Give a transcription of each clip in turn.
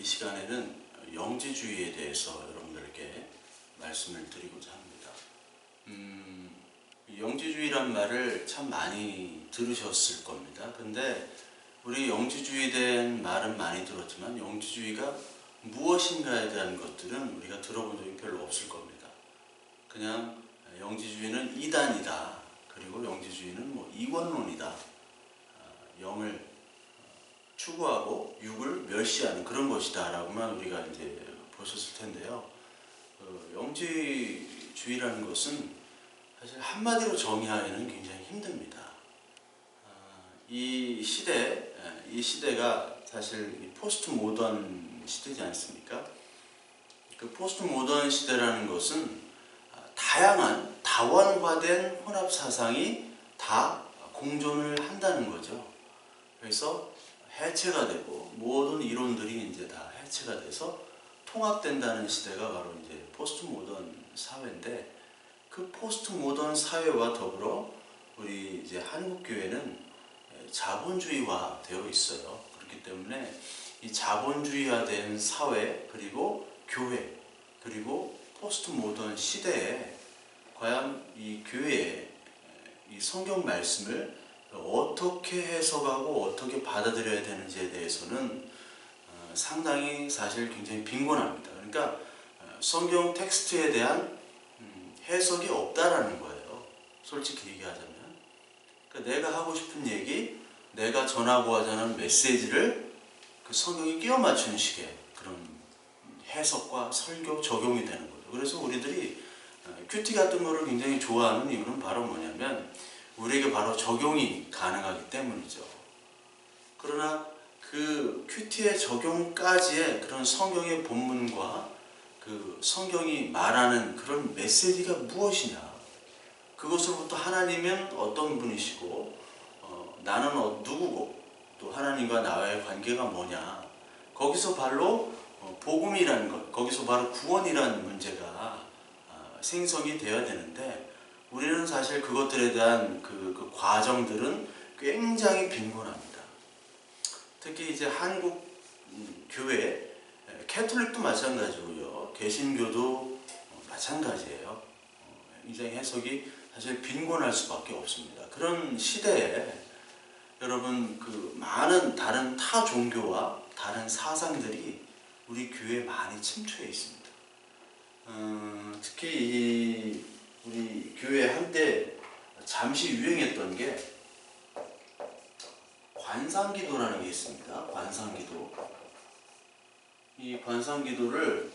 이 시간에는 영지주의에 대해서 여러분들께 말씀을 드리고자 합니다. 영지주의란 말을 참 많이 들으셨을 겁니다. 근데 우리 영지주의에 대한 말은 많이 들었지만 영지주의가 무엇인가에 대한 것들은 우리가 들어본 적이 별로 없을 겁니다. 그냥 영지주의는 이단이다. 그리고 영지주의는 뭐 이원론이다. 영을 추구하고 육을 멸시하는 그런 것이다 라고만 우리가 이제 보셨을 텐데요. 영지주의라는 것은 사실 한마디로 정의하기는 굉장히 힘듭니다. 이 시대가 사실 포스트 모던 시대지 않습니까? 그 포스트 모던 시대라는 것은 다양한 다원화된 혼합 사상이 다 공존을 한다는 거죠. 그래서 해체가 되고 모든 이론들이 이제 다 해체가 돼서 통합된다는 시대가 바로 이제 포스트 모던 사회인데, 그 포스트 모던 사회와 더불어 우리 이제 한국 교회는 자본주의화 되어 있어요. 그렇기 때문에 이 자본주의화된 사회 그리고 교회 그리고 포스트 모던 시대에 과연 이 교회의 이 성경 말씀을 어떻게 해석하고 어떻게 받아들여야 되는지에 대해서는 상당히 사실 굉장히 빈곤합니다. 그러니까 성경 텍스트에 대한 해석이 없다라는 거예요. 솔직히 얘기하자면. 그러니까 내가 하고 싶은 얘기, 내가 전하고 하자는 메시지를 그 성경이 끼워 맞추는 식의 그런 해석과 설교 적용이 되는 거죠. 그래서 우리들이 큐티 같은 거를 굉장히 좋아하는 이유는 바로 뭐냐면 우리에게 바로 적용이 가능하기 때문이죠. 그러나 그 큐티의 적용까지의 그런 성경의 본문과 그 성경이 말하는 그런 메시지가 무엇이냐, 그것으로부터 하나님은 어떤 분이시고 나는 누구고 또 하나님과 나와의 관계가 뭐냐, 거기서 바로 복음이라는 것, 거기서 바로 구원이라는 문제가 생성이 되어야 되는데, 우리는 사실 그것들에 대한 그 과정들은 굉장히 빈곤합니다. 특히 이제 한국 교회, 캐톨릭도 마찬가지고요, 개신교도 마찬가지예요. 굉장히 해석이 사실 빈곤할 수밖에 없습니다. 그런 시대에 여러분 그 많은 다른 타 종교와 다른 사상들이 우리 교회에 많이 침투해 있습니다. 특히 우리 교회 한때 잠시 유행했던 게 관상기도라는 게 있습니다. 관상기도. 이 관상기도를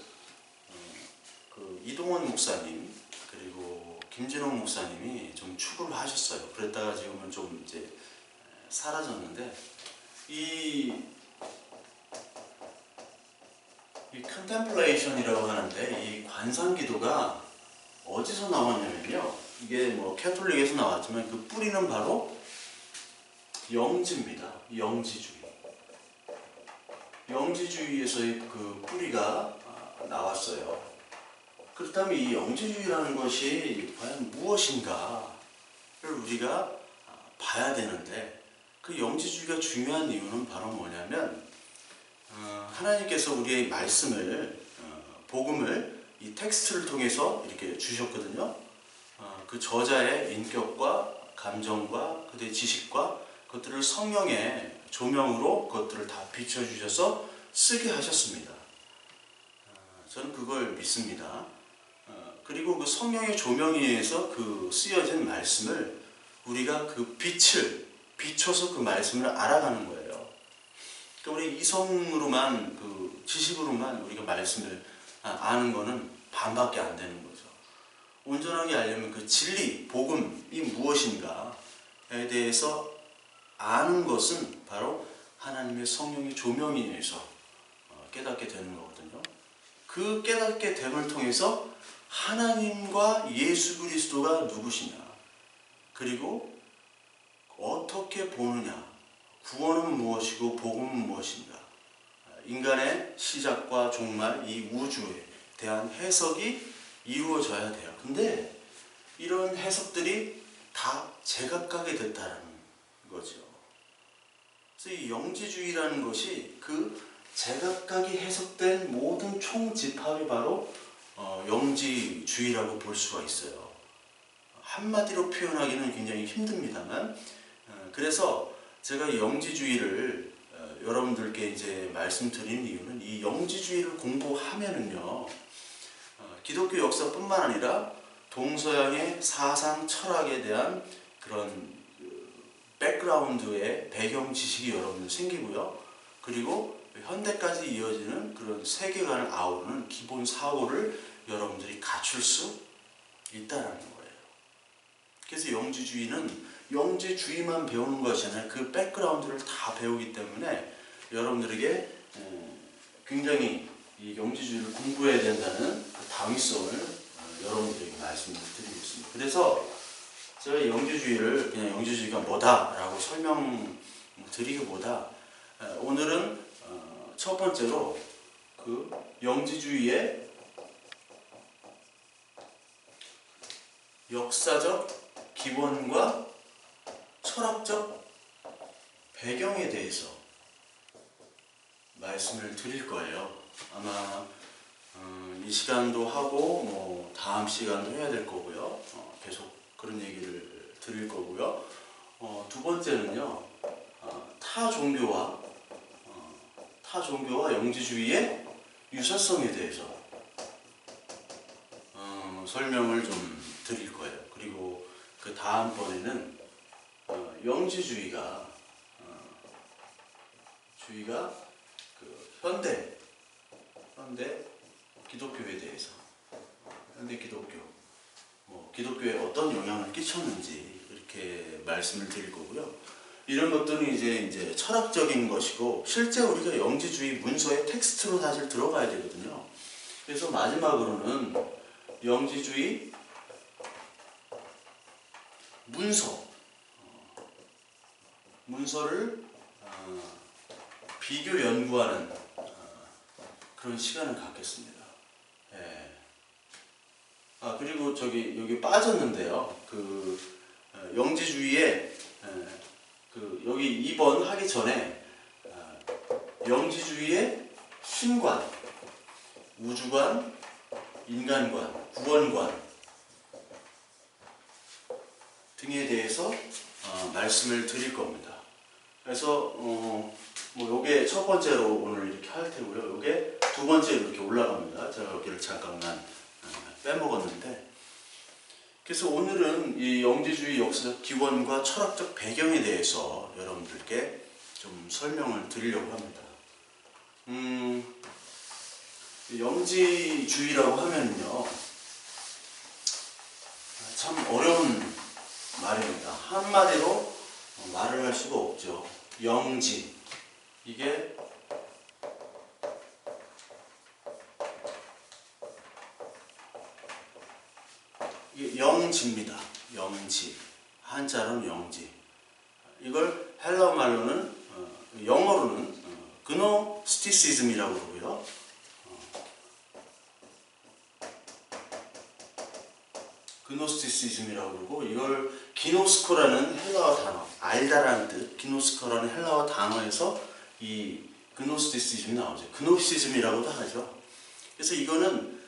그 이동원 목사님 그리고 김진호 목사님이 좀 추구를 하셨어요. 그랬다가 지금은 좀 이제 사라졌는데, 이 컨템플레이션이라고 하는데, 이 관상기도가 어디서 나왔냐면요, 이게 뭐 캐톨릭에서 나왔지만 그 뿌리는 바로 영지입니다. 영지주의. 영지주의에서의 그 뿌리가 나왔어요. 그렇다면 이 영지주의라는 것이 과연 무엇인가를 우리가 봐야 되는데, 그 영지주의가 중요한 이유는 바로 뭐냐면 하나님께서 우리의 말씀을 복음을 이 텍스트를 통해서 이렇게 주셨거든요. 그 저자의 인격과 감정과 그들의 지식과 그것들을 성령의 조명으로 그것들을 다 비춰주셔서 쓰게 하셨습니다. 저는 그걸 믿습니다. 그리고 그 성령의 조명에 의해서 그 쓰여진 말씀을 우리가 그 빛을 비춰서 그 말씀을 알아가는 거예요. 그러니까 우리 이성으로만 그 지식으로만 우리가 말씀을 아는 거는 반밖에 안 되는 거죠. 온전하게 알려면 그 진리, 복음이 무엇인가에 대해서 아는 것은 바로 하나님의 성령의 조명에 의해서 깨닫게 되는 거거든요. 그 깨닫게 됨을 통해서 하나님과 예수 그리스도가 누구시냐, 그리고 어떻게 보느냐, 구원은 무엇이고 복음은 무엇인가, 인간의 시작과 종말, 이 우주에 대한 해석이 이루어져야 돼요. 근데 이런 해석들이 다 제각각이 됐다는 거죠. 그래서 이 영지주의라는 것이 그 제각각이 해석된 모든 총집합이 바로 영지주의라고 볼 수가 있어요. 한마디로 표현하기는 굉장히 힘듭니다만, 그래서 제가 영지주의를 여러분들께 이제 말씀드린 이유는, 이 영지주의를 공부하면은요, 기독교 역사뿐만 아니라 동서양의 사상 철학에 대한 그런 백그라운드의 배경 지식이 여러분들 생기고요. 그리고 현대까지 이어지는 그런 세계관을 아우르는 기본 사고를 여러분들이 갖출 수 있다는 거예요. 그래서 영지주의는 영지주의만 배우는 것이 아니라 그 백그라운드를 다 배우기 때문에 여러분들에게 굉장히 이 영지주의를 공부해야 된다는 그 당위성을 여러분들에게 말씀을 드리고 있습니다. 그래서 제가 영지주의를 그냥 영지주의가 뭐다라고 설명드리기보다 오늘은 첫 번째로 그 영지주의의 역사적 기원과 철학적 배경에 대해서 말씀을 드릴 거예요. 아마 이 시간도 하고 뭐 다음 시간도 해야 될 거고요. 계속 그런 얘기를 드릴 거고요. 두 번째는요, 타 종교와 영지주의의 유사성에 대해서 설명을 좀 드릴 거예요. 그리고 그 다음번에는 영지주의가 그 현대 기독교에 대해서, 현대 기독교, 기독교에 어떤 영향을 끼쳤는지 이렇게 말씀을 드릴 거고요. 이런 것들은 이제 철학적인 것이고, 실제 우리가 영지주의 문서의 텍스트로 사실 들어가야 되거든요. 그래서 마지막으로는 영지주의 문서를 비교 연구하는 그런 시간을 갖겠습니다. 예. 그리고 여기 빠졌는데요. 그 영지주의에 여기 2번 하기 전에 영지주의의 신관, 우주관, 인간관, 구원관 등에 대해서 말씀을 드릴 겁니다. 그래서 요게 첫 번째로 오늘 이렇게 할 테고요. 요게 두 번째로 이렇게 올라갑니다. 제가 여기를 잠깐만 빼먹었는데, 그래서 오늘은 이 영지주의 역사적 기원과 철학적 배경에 대해서 여러분들께 좀 설명을 드리려고 합니다. 영지주의라고 하면요, 참 어려운 말입니다. 한마디로 말을 할 수가 없죠. 영지, 이게 영지입니다. 영지, 한자로는 영지. 이걸 헬라어 말로는 영어로는 그노스티시즘이라고 그러고요. 그노스티시즘이라고 그러고, 이걸 기노스코라는 헬라어 단어, 알다라는 뜻, 기노스코라는 헬라어 단어에서 이 그노스티시즘이 나오죠. 그노시즘이라고도 하죠. 그래서 이거는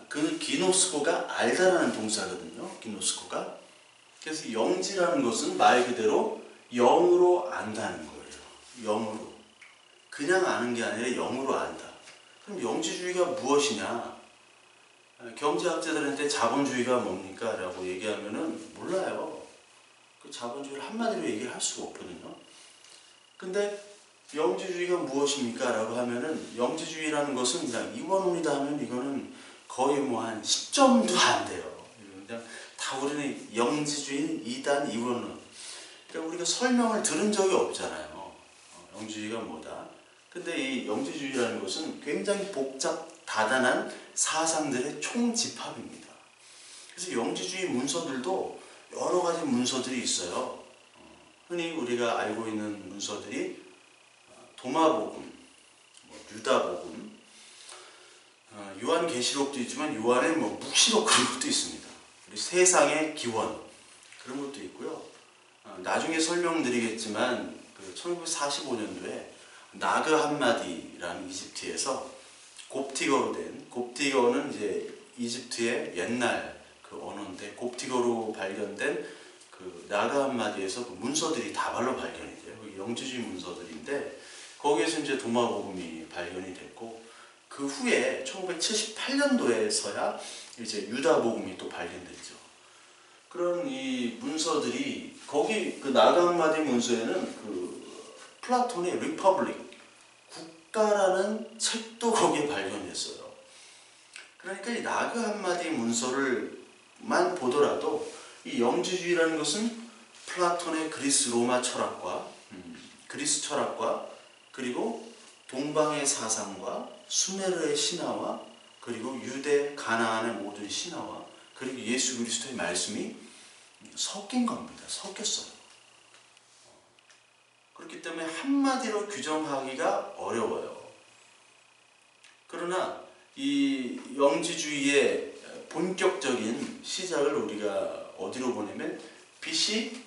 그 기노스코가 알다라는 동사거든요. 기노스코가. 그래서 영지라는 것은 말 그대로 영으로 안다는 거예요. 영으로. 그냥 아는 게 아니라 영으로 안다. 그럼 영지주의가 무엇이냐? 경제학자들한테 자본주의가 뭡니까? 라고 얘기하면은 몰라요. 그 자본주의를 한마디로 얘기할 수가 없거든요. 근데 영지주의가 무엇입니까? 라고 하면은, 영지주의라는 것은 그냥 이원론이다 하면 이거는 거의 뭐 한 10점도 안 돼요. 그냥 다 우리는 영지주의는 2단 이원론. 그러니까 우리가 설명을 들은 적이 없잖아요. 영지주의가 뭐다. 근데 이 영지주의라는 것은 굉장히 복잡, 다단한 사상들의 총집합입니다. 그래서 영지주의 문서들도 여러 가지 문서들이 있어요. 흔히 우리가 알고 있는 문서들이 도마복음, 유다복음, 요한계시록도 있지만 요한의 묵시록 그런 것도 있습니다. 그리고 세상의 기원 그런 것도 있고요. 나중에 설명드리겠지만 1945년도에 나그 함마디라는 이집트에서 곱티거로 된, 곱티거는 이제 이집트의 옛날 그 언어인데, 곱티거로 발견된 그 나그 함마디에서 그 문서들이 다발로 발견이 돼요. 영지주의 문서들인데, 거기에서 이제 도마복음이 발견이 됐고, 그 후에 1978년도에서야 이제 유다복음이 또 발견됐죠. 그런 이 문서들이, 거기 그 나그 함마디 문서에는 그 플라톤의 리퍼블릭, 국가라는 책도 거기에 발견됐어요. 그러니까 이 나그 함마디 문서를만 보더라도 이 영지주의라는 것은 플라톤의 그리스 로마 철학과 그리스 철학과, 그리고 동방의 사상과 수메르의 신화와, 그리고 유대 가나안의 모든 신화와, 그리고 예수 그리스도의 말씀이 섞인 겁니다. 섞였어요. 그렇기 때문에 한마디로 규정하기가 어려워요. 그러나 이 영지주의의 본격적인 시작을 우리가 어디로 보냐면 BC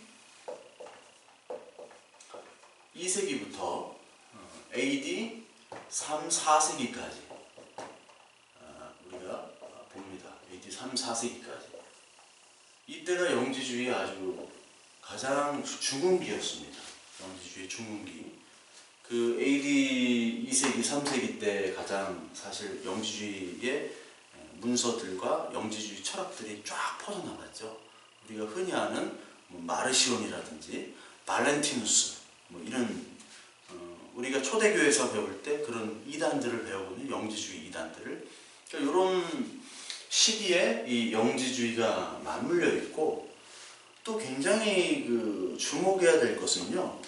2세기부터 AD 3, 4세기까지 우리가 봅니다. AD 3, 4세기까지. 이때가 영지주의의 아주 가장 중흥기였습니다. 영지주의 중흥기. 그 AD 2세기, 3세기 때 가장 사실 영지주의의 문서들과 영지주의 철학들이 쫙 퍼져나갔죠. 우리가 흔히 아는 뭐 마르시온이라든지 발렌티누스, 뭐 이런 우리가 초대교회에서 배울 때 그런 이단들을 배우는 영지주의 이단들을, 그러니까 이런 시기에 이 영지주의가 맞물려 있고, 또 굉장히 그 주목해야 될 것은요,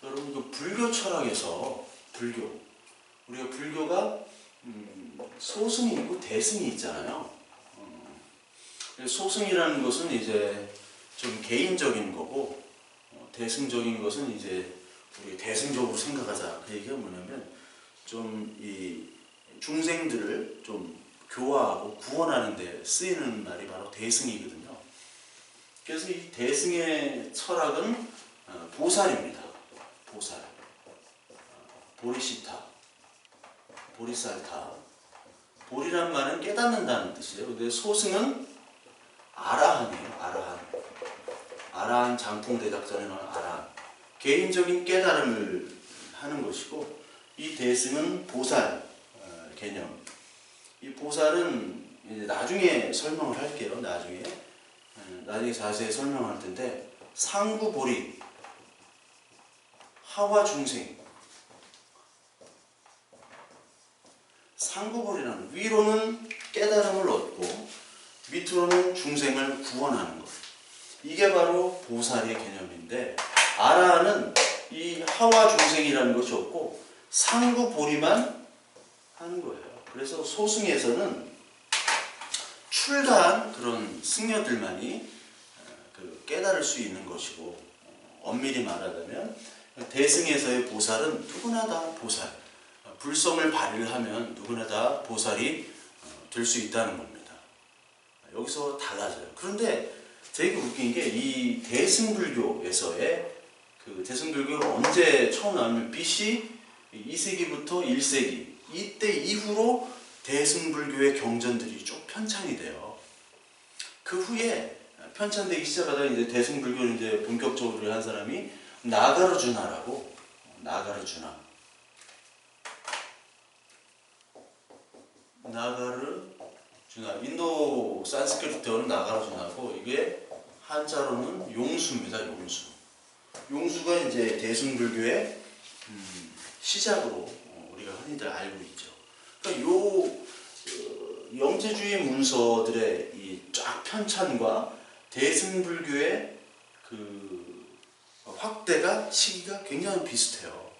여러분 그 불교 철학에서 우리가 불교가 소승이 있고 대승이 있잖아요. 소승이라는 것은 이제 좀 개인적인 거고, 대승적인 것은 이제 우리 대승적으로 생각하자. 그 얘기가 뭐냐면 좀 이 중생들을 좀 교화하고 구원하는 데 쓰이는 말이 바로 대승이거든요. 그래서 이 대승의 철학은 보살입니다. 보살, 보리시타, 보리살타. 보리란 말은 깨닫는다는 뜻이에요. 근데 소승은 아라한이에요. 아라한 장풍대작전에 나오는 아라한. 개인적인 깨달음을 하는 것이고, 이 대승은 보살 개념. 이 보살은 이제 나중에 설명을 할게요. 나중에 자세히 설명할 텐데, 상구보리, 하와 중생. 상구보리라는, 위로는 깨달음을 얻고 밑으로는 중생을 구원하는 것. 이게 바로 보살의 개념인데, 아라는 이 하와 중생이라는 것이 없고 상구보리만 하는 거예요. 그래서 소승에서는 출가한 그런 승려들만이 그 깨달을 수 있는 것이고, 엄밀히 말하자면 대승에서의 보살은 누구나 다 보살, 불성을 발휘를 하면 누구나 다 보살이 될 수 있다는 겁니다. 여기서 달라져요. 그런데 되게 웃긴 게, 이 대승불교에서의 그 대승불교가 언제 처음 나오면 BC 2세기부터 1세기, 이때 이후로 대승불교의 경전들이 쭉 편찬이 돼요. 그 후에 편찬되기 시작하다 이제 대승불교를 이제 본격적으로 한 사람이 나가르주나라고, 나가르주나, 인도 산스크리트어는 나가르주나고, 이게 한자로는 용수입니다. 용수가 이제 대승불교의 시작으로 우리가 흔히들 알고 있죠. 그러니까 영지주의 문서들의 이 쫙 편찬과 대승불교의 그 확대가 시기가 굉장히 비슷해요.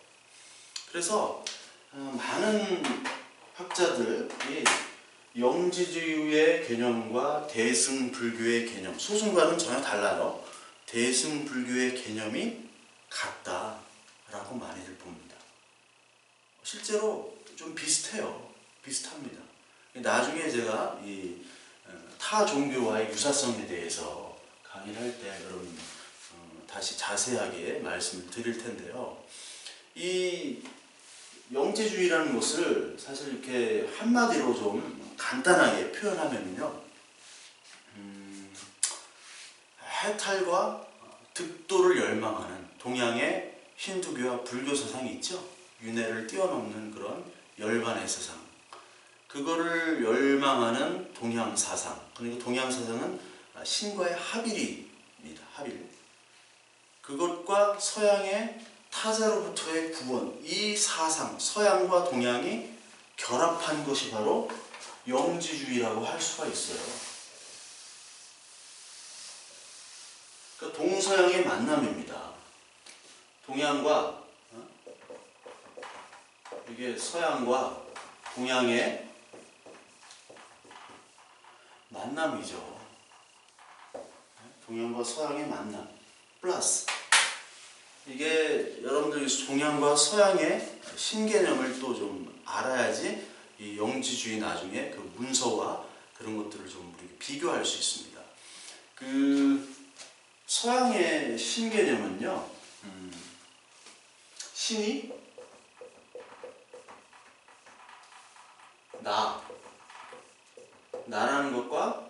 그래서 많은 학자들이 영지주의의 개념과 대승불교의 개념, 소승과는 전혀 달라요. 대승불교의 개념이 같다라고 많이들 봅니다. 실제로 좀 비슷합니다. 나중에 제가 이 타 종교와의 유사성에 대해서 강의를 할 때 여러분 다시 자세하게 말씀을 드릴 텐데요. 이 영지주의라는 것을 사실 이렇게 한마디로 좀 간단하게 표현하면요, 해탈과 득도를 열망하는 동양의 힌두교와 불교 사상이 있죠. 윤회를 뛰어넘는 그런 열반의 사상, 그거를 열망하는 동양 사상. 그리고 동양 사상은 신과의 합일입니다. 합일. 그것과 서양의 타자로부터의 구원, 이 사상, 서양과 동양이 결합한 것이 바로 영지주의라고 할 수가 있어요. 그러니까 동서양의 만남입니다. 동양과 이게 서양과 동양의 만남이죠. 동양과 서양의 만남 플러스 이게 여러분들이 동양과 서양의 신개념을 또 좀 알아야지 이 영지주의 나중에 그 문서와 그런 것들을 좀 우리 비교할 수 있습니다. 그 서양의 신개념은요, 신이 나라는 것과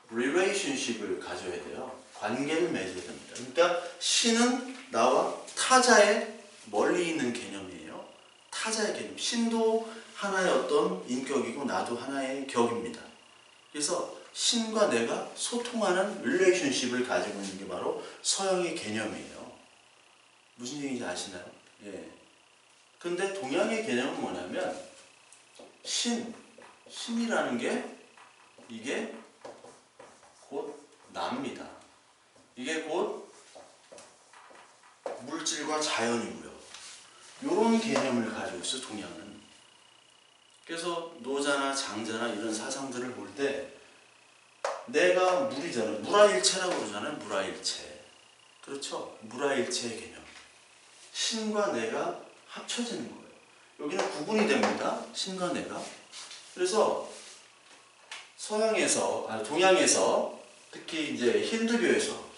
relationship을 가져야 돼요. 관계를 맺어야 됩니다. 그러니까 신은 나와 타자의 멀리 있는 개념이에요. 타자의 개념. 신도 하나의 어떤 인격이고 나도 하나의 격입니다. 그래서 신과 내가 소통하는 relationship을 가지고 있는 게 바로 서양의 개념이에요. 무슨 얘기인지 아시나요? 예. 근데 동양의 개념은 뭐냐면 신이라는 게 이게 곧 나입니다. 이게 곧 물질과 자연이고요. 이런 개념을 가지고 있어 동양은. 그래서 노자나 장자나 이런 사상들을 볼 때 내가 물이잖아요. 물화일체라고 그러잖아요. 물화일체. 그렇죠? 물화일체의 개념. 신과 내가 합쳐지는 거예요. 여기는 구분이 됩니다. 신과 내가. 그래서 동양에서 특히 이제 힌두교에서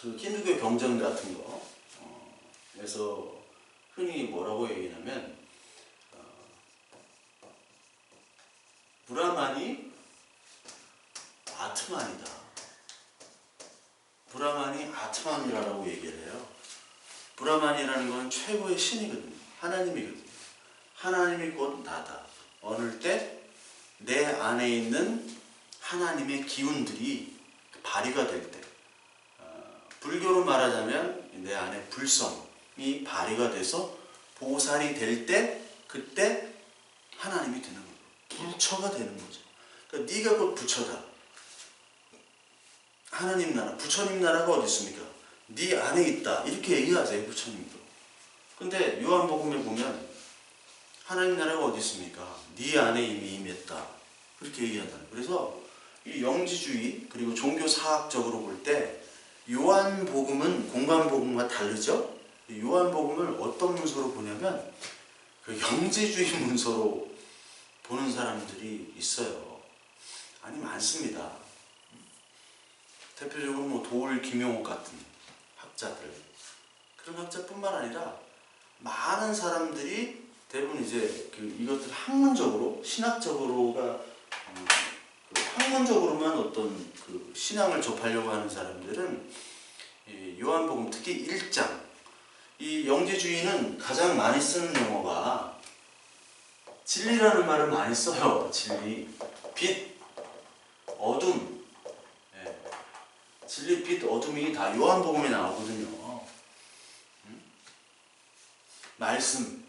그 힌두교 경전 같은 거에서 흔히 뭐라고 얘기하냐면 브라만이 아트만이다. 브라만이 아트만이라고 얘기를 해요. 브라만이라는 건 최고의 신이거든요. 하나님이거든요. 하나님이 곧 나다. 어느 때 내 안에 있는 하나님의 기운들이 발휘가 될 때, 불교로 말하자면 내 안에 불성이 발휘가 돼서 보살이 될 때, 그때 하나님이 되는 거예요. 부처가 되는 거죠. 그러니까 네가 곧 부처다. 하나님 나라, 부처님 나라가 어디 있습니까? 네 안에 있다. 이렇게 얘기하세요, 부처님도. 근데 요한복음에 보면 하나님 나라가 어디 있습니까? 네 안에 이미 임했다. 그렇게 얘기하잖아요. 그래서 이 영지주의 그리고 종교사학적으로 볼 때 요한복음은 공관복음과 다르죠? 요한복음을 어떤 문서로 보냐면 그 영지주의 문서로 보는 사람들이 있어요. 아니 많습니다. 대표적으로 뭐 도울 김용옥 같은 학자들, 그런 학자뿐만 아니라 많은 사람들이 대부분 이제 이것들 학문적으로 신학적으로가 학문적으로만 어떤 그 신앙을 접하려고 하는 사람들은 이 요한복음 특히 1장, 이 영지주의는 가장 많이 쓰는 용어가 진리라는 말을 많이 써요. 진리, 빛, 어둠. 예. 진리, 빛, 어둠이 다 요한복음에 나오거든요. 말씀.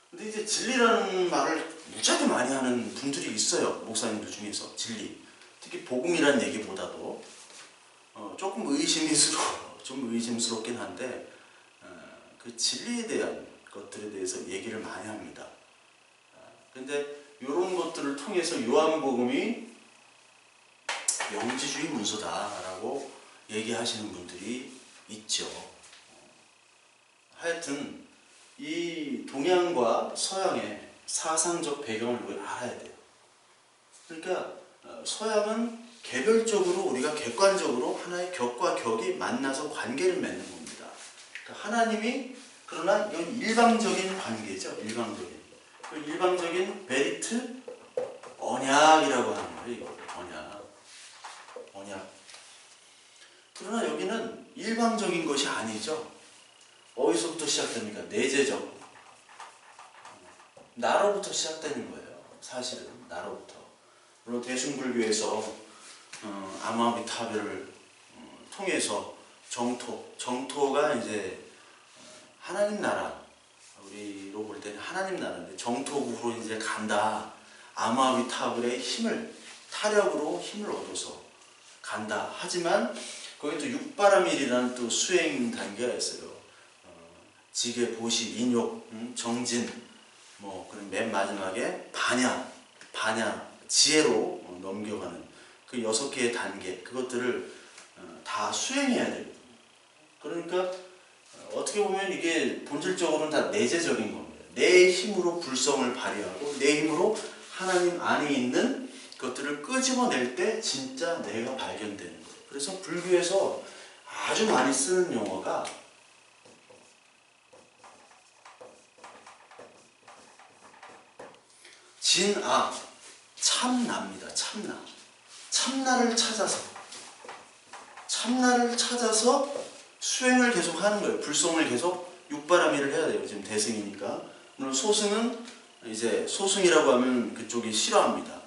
근데 이제 진리라는 말을 무지하게 많이 하는 분들이 있어요. 목사님들 중에서. 진리. 특히 복음이라는 얘기보다도 조금 좀 의심스럽긴 한데 그 진리에 대한 것들에 대해서 얘기를 많이 합니다. 근데 이런 것들을 통해서 요한복음이 영지주의 문서다라고 얘기하시는 분들이 있죠. 하여튼 이 동양과 서양의 사상적 배경을 우리가 알아야 돼요. 그러니까 서양은 개별적으로 우리가 객관적으로 하나의 격과 격이 만나서 관계를 맺는 겁니다. 그러니까 하나님이 그러나 이건 일방적인 관계죠. 일방적인. 그 일방적인 베리트 언약이라고 하는 거예요. 이거 언약. 언약. 그러나 여기는 일방적인 것이 아니죠. 어디서부터 시작됩니까? 내재적. 나로부터 시작되는 거예요. 사실은 나로부터. 물론 대승불교에서 아마비타별을 통해서 정토가 이제 하나님 나라, 우리로 볼 때는 하나님 나라인데 정토국으로 이제 간다. 아마비타별의 힘을, 타력으로 힘을 얻어서 간다. 하지만 거기 또 육바라밀이라는 또 수행 단계가 있어요. 지계, 보시, 인욕, 정진, 그런 맨 마지막에 반야, 지혜로 넘겨가는 그 6개의 단계, 그것들을 다 수행해야 되거든요. 그러니까 어떻게 보면 이게 본질적으로는 다 내재적인 겁니다. 내 힘으로 불성을 발휘하고 내 힘으로 하나님 안에 있는 것들을 끄집어낼 때 진짜 내가 발견되는 거예요. 그래서 불교에서 아주 많이 쓰는 용어가 진아, 참나입니다. 참나. 참나를 찾아서 수행을 계속 하는 거예요. 불성을 계속 육바라밀을 해야 돼요. 지금 대승이니까. 물론 소승은 이제 소승이라고 하면 그쪽이 싫어합니다.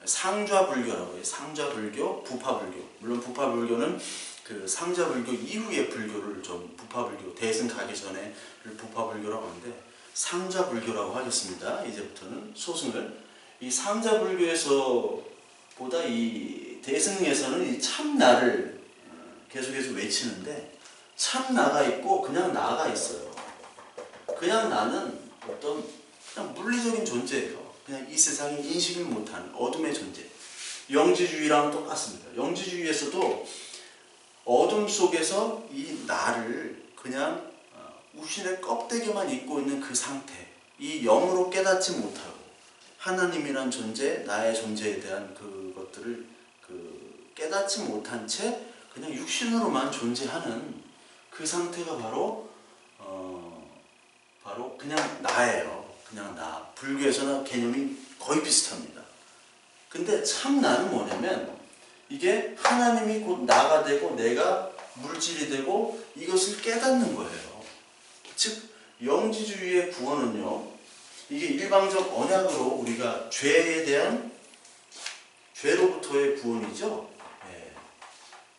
상좌불교라고 해요. 상좌불교, 부파불교. 물론 부파불교는 그 상좌불교 이후의 불교를 좀 부파불교, 대승 가기 전에 부파불교라고 하는데 상좌불교라고 하겠습니다. 이제부터는 소승을. 이 상좌불교에서 보다 이 대승에서는 이 참나를 계속해서 외치는데 참나가 있고 그냥 나가 있어요. 그냥 나는 어떤 그냥 물리적인 존재예요. 그냥 이 세상에 인식을 못하는 어둠의 존재. 영지주의랑 똑같습니다. 영지주의에서도 어둠 속에서 이 나를 그냥 우신의 껍데기만 입고 있는 그 상태, 이 영으로 깨닫지 못하고 하나님이란 존재, 나의 존재에 대한 그것들을 깨닫지 못한 채 그냥 육신으로만 존재하는 그 상태가 바로 그냥 나예요. 그냥 나. 불교에서는 개념이 거의 비슷합니다. 근데 참 나는 뭐냐면 이게 하나님이 곧 나가 되고 내가 물질이 되고 이것을 깨닫는 거예요. 즉 영지주의의 구원은요, 이게 일방적 언약으로 우리가 죄에 대한 죄로부터의 구원이죠. 예.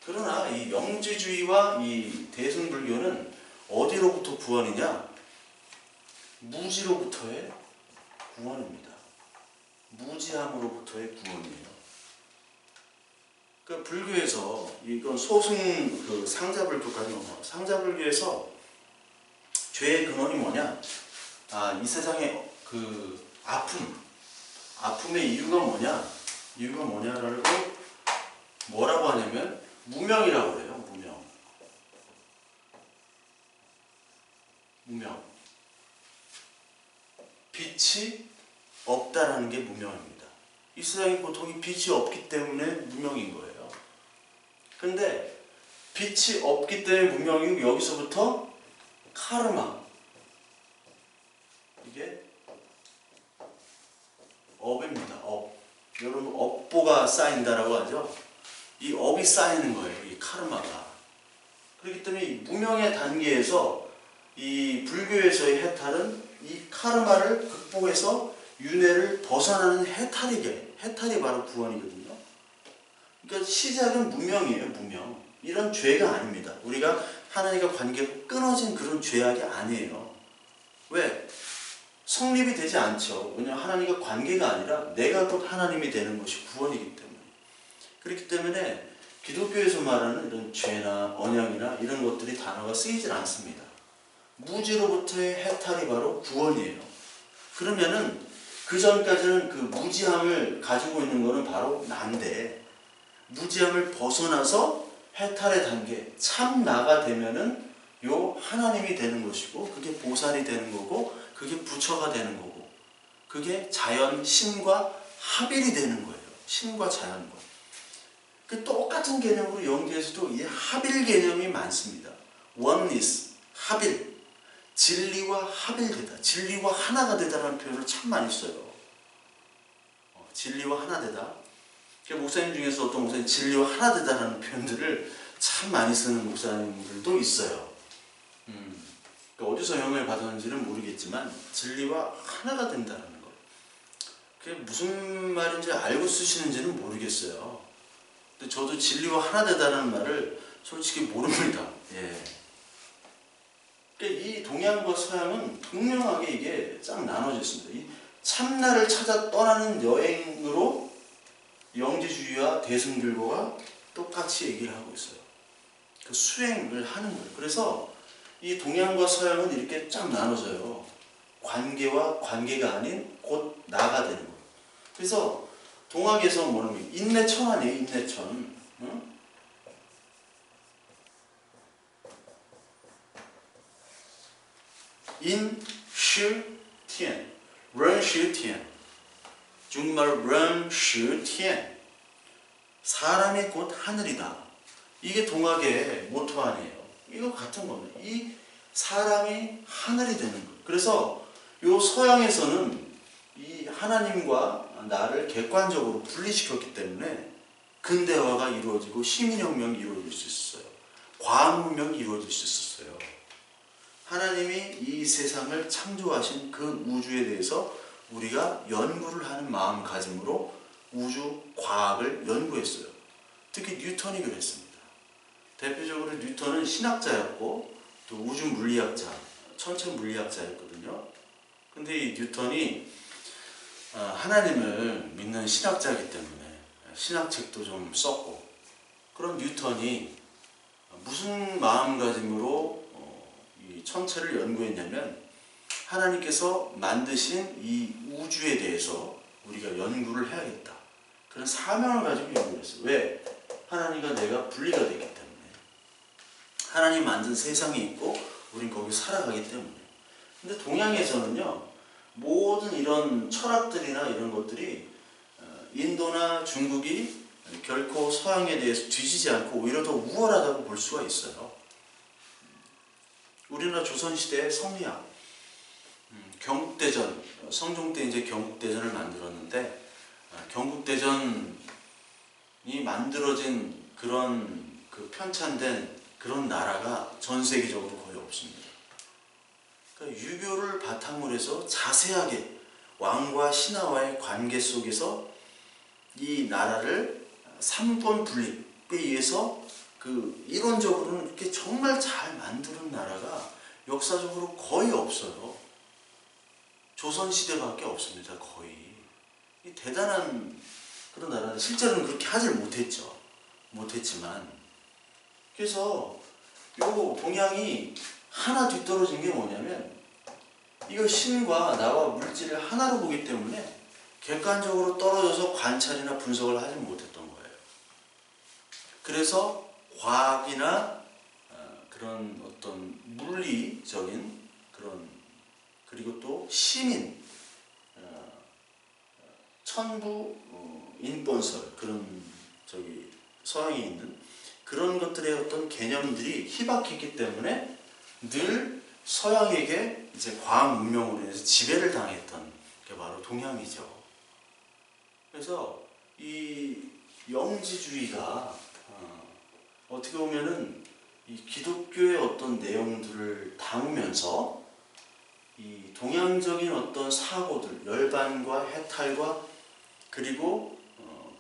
그러나 이 영지주의와 이 대승불교는 어디로부터 구원이냐? 무지로부터의 구원입니다. 무지함으로부터의 구원이에요. 그 불교에서 이건 소승 그 상자불교까지 넘어가요. 상자불교에서 죄의 근원이 뭐냐? 이 세상의 그 아픔의 이유가 뭐냐? 이유가 뭐냐라고 뭐라고 하냐면 무명이라고 그래요. 무명. 빛이 없다라는 게 무명입니다. 이 세상에 보통 빛이 없기 때문에 무명인 거예요. 근데 빛이 없기 때문에 무명이고 여기서부터 카르마, 이게 업입니다. 업. 여러분 업보가 쌓인다라고 하죠. 이 업이 쌓이는 거예요. 이 카르마가. 그렇기 때문에 이 무명의 단계에서 이 불교에서의 해탈은 이 카르마를 극복해서 윤회를 벗어나는 해탈이 바로 구원이거든요. 그러니까 시작은 무명이에요. 무명. 이런 죄가 아닙니다. 우리가 하나님과 관계가 끊어진 그런 죄악이 아니에요. 왜? 성립이 되지 않죠. 왜냐하면 하나님과 관계가 아니라 내가 곧 하나님이 되는 것이 구원이기 때문에. 그렇기 때문에 기독교에서 말하는 이런 죄나 언약이나 이런 것들이 단어가 쓰이질 않습니다. 무지로부터의 해탈이 바로 구원이에요. 그러면은 그 전까지는 그 무지함을 가지고 있는 것은 바로 난데 무지함을 벗어나서 해탈의 단계, 참 나가 되면은 요 하나님이 되는 것이고 그게 보살이 되는 거고 그게 부처가 되는 거고 그게 자연, 신과 합일이 되는 거예요. 신과 자연과. 그 똑같은 개념으로 영계에서도 이 합일 개념이 많습니다. oneness, 합일, 진리와 합일되다, 진리와 하나가 되다라는 표현을 참 많이 써요. 진리와 하나 되다. 목사님 중에서 어떤 목사님 진리와 하나 되다라는 표현들을 참 많이 쓰는 목사님들도 있어요. 그러니까 어디서 영향을 받았는지는 모르겠지만 진리와 하나가 된다는 것. 그게 무슨 말인지 알고 쓰시는지는 모르겠어요. 근데 저도 진리와 하나 되다는 말을 솔직히 모릅니다. 예. 그러니까 이 동양과 서양은 분명하게 이게 쫙 나눠져 있습니다. 이 참나를 찾아 떠나는 여행으로 영지주의와 대승불교가 똑같이 얘기를 하고 있어요. 그 수행을 하는 거예요. 그래서 이 동양과 서양은 이렇게 쫙 나눠져요. 관계와 관계가 아닌 곧 나가 되는 거예요. 그래서 동학에서 뭐냐면 인내천안이에요. 인내천. 응? 인, 시, 티엔, ren, 시, 티엔. 중국말 ren, 시, 티엔. 사람이 곧 하늘이다. 이게 동학의 모토 아니에요. 이거 같은 겁니다. 이 사람이 하늘이 되는 거예요. 그래서 요 서양에서는 이 하나님과 나를 객관적으로 분리시켰기 때문에 근대화가 이루어지고 시민혁명이 이루어질 수 있었어요. 과학문명이 이루어질 수 있었어요. 하나님이 이 세상을 창조하신 그 우주에 대해서 우리가 연구를 하는 마음가짐으로 우주 과학을 연구했어요. 특히 뉴턴이 그랬습니다. 대표적으로 뉴턴은 신학자였고 또 우주 물리학자, 천체 물리학자였거든요. 근데 이 뉴턴이 하나님을 믿는 신학자이기 때문에 신학책도 좀 썼고, 그런 뉴턴이 무슨 마음가짐으로 이 천체를 연구했냐면 하나님께서 만드신 이 우주에 대해서 우리가 연구를 해야겠다. 그런 사명을 가지고 연구를 했어요. 왜? 하나님과 내가 분리가 되기 때문에. 하나님 만든 세상이 있고 우린 거기 살아가기 때문에. 근데 동양에서는요, 모든 이런 철학들이나 이런 것들이 인도나 중국이 결코 서양에 대해서 뒤지지 않고 오히려 더 우월하다고 볼 수가 있어요. 우리나라 조선시대의 성리학, 경국대전, 성종 때 이제 경국대전을 만들었는데, 경국대전이 만들어진 그런 그 편찬된 그런 나라가 전 세계적으로 거의 없습니다. 그러니까 유교를 바탕으로 해서 자세하게 왕과 신하와의 관계 속에서 이 나라를 삼권 분립에 의해서 그 이론적으로는 이렇게 정말 잘 만드는 나라가 역사적으로 거의 없어요. 조선시대밖에 없습니다. 거의. 이 대단한 그런 나라인데 실제로는 그렇게 하질 못했지만, 그래서 요 동양이 하나 뒤떨어진 게 뭐냐면, 이거 신과 나와 물질을 하나로 보기 때문에 객관적으로 떨어져서 관찰이나 분석을 하지 못했던 거예요. 그래서 과학이나 그런 어떤 물리적인 그런, 그리고 또 시민, 천부, 인본설, 그런 서양에 있는 그런 것들의 어떤 개념들이 희박했기 때문에 늘 서양에게 이제 과학 문명으로 인해서 지배를 당했던 게 바로 동양이죠. 그래서 이 영지주의가 어떻게 보면은 이 기독교의 어떤 내용들을 담으면서 이 동양적인 어떤 사고들, 열반과 해탈과, 그리고